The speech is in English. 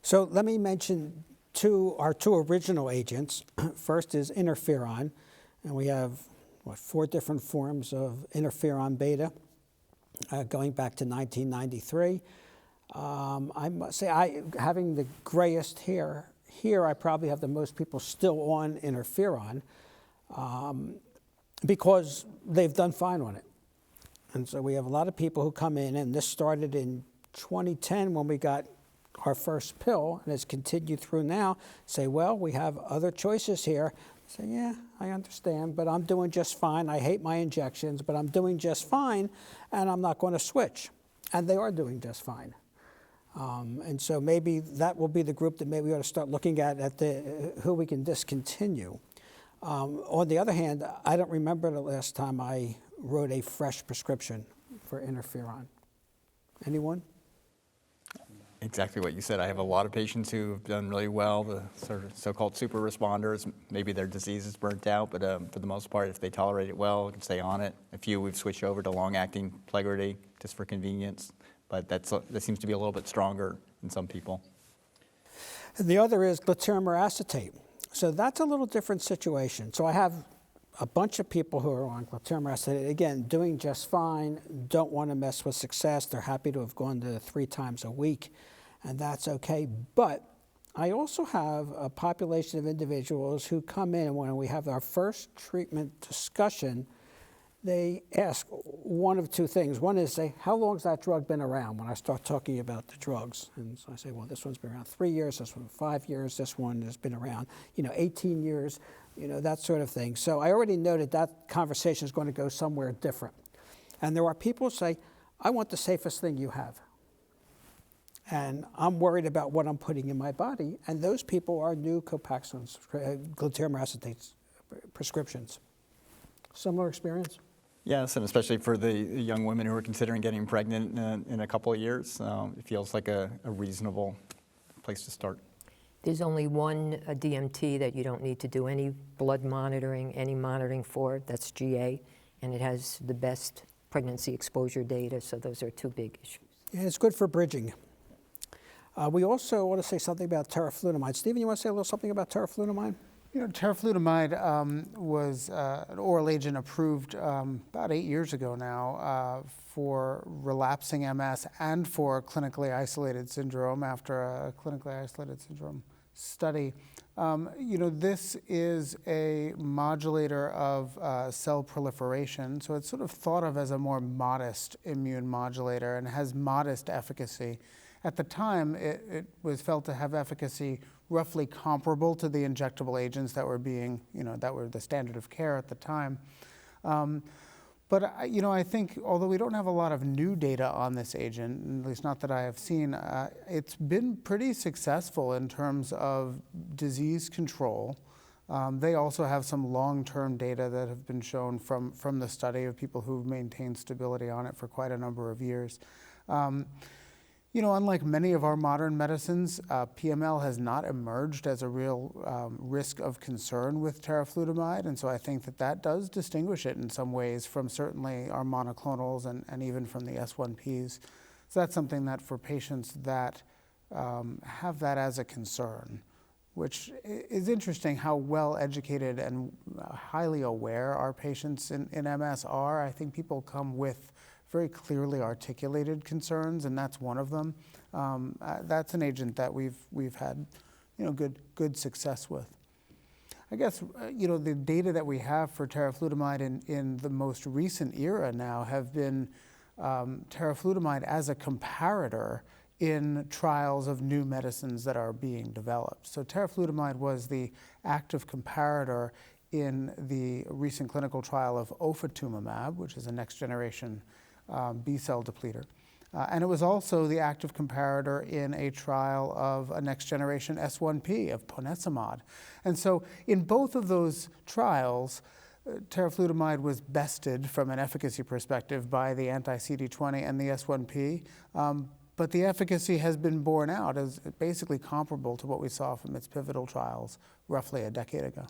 So let me mention our two original agents. First is interferon, and we have, 4 different forms of interferon beta going back to 1993. I must say, having the grayest hair, here I probably have the most people still on interferon because they've done fine on it. And so we have a lot of people who come in, and this started in 2010 when we got our first pill, and it's continued through now, say, well, we have other choices here. I say, yeah, I understand, but I'm doing just fine. I hate my injections, but I'm doing just fine, and I'm not going to switch. And they are doing just fine. And so maybe that will be the group that maybe we ought to start looking at who we can discontinue. On the other hand, I don't remember the last time I wrote a fresh prescription for interferon. Anyone? Exactly what you said. I have a lot of patients who have done really well, the sort of so-called super responders. Maybe their disease is burnt out, but for the most part, if they tolerate it well, can stay on it. A few we've switched over to long-acting Plegridy just for convenience, but that seems to be a little bit stronger in some people. And the other is glatiramer acetate. So that's a little different situation. So I have a bunch of people who are on glatiramer acetate, again, doing just fine, don't want to mess with success. They're happy to have gone to 3 times a week, and that's okay. But I also have a population of individuals who come in, and when we have our first treatment discussion, they ask one of 2 things. One is, say, how long has that drug been around when I start talking about the drugs? And so I say, well, this one's been around 3 years, this one 5 years, this one has been around, 18 years, that sort of thing. So I already know that conversation is going to go somewhere different. And there are people who say, I want the safest thing you have. And I'm worried about what I'm putting in my body. And those people are new Copaxone, glatiramer acetate prescriptions. Similar experience? Yes, and especially for the young women who are considering getting pregnant in a couple of years, it feels like a reasonable place to start. There's only one DMT that you don't need to do any blood monitoring, any monitoring for. That's GA, and it has the best pregnancy exposure data, so those are 2 big issues. Yeah, it's good for bridging. We also want to say something about teriflunomide. Stephen, you want to say a little something about teriflunomide? Teriflunomide was an oral agent approved about 8 years ago now for relapsing MS and for clinically isolated syndrome after a clinically isolated syndrome study. This is a modulator of cell proliferation, so it's sort of thought of as a more modest immune modulator and has modest efficacy. At the time, it was felt to have efficacy roughly comparable to the injectable agents that were that were the standard of care at the time. But I think, although we don't have a lot of new data on this agent, at least not that I have seen, it's been pretty successful in terms of disease control. They also have some long-term data that have been shown from the study of people who've maintained stability on it for quite a number of years. Unlike many of our modern medicines, PML has not emerged as a real risk of concern with teriflunomide, and so I think that does distinguish it in some ways from certainly our monoclonals and even from the S1Ps. So that's something that for patients that have that as a concern, which is interesting how well educated and highly aware our patients in MS are. I think people come with very clearly articulated concerns, and that's one of them. That's an agent that we've had, good success with. I guess, the data that we have for teriflunomide in the most recent era now have been teriflunomide as a comparator in trials of new medicines that are being developed. So teriflunomide was the active comparator in the recent clinical trial of ofatumumab, which is a next-generation B-cell depleter. And it was also the active comparator in a trial of a next-generation S1P of ponesimod. And so in both of those trials, teriflunomide was bested from an efficacy perspective by the anti-CD20 and the S1P, but the efficacy has been borne out as basically comparable to what we saw from its pivotal trials roughly a decade ago.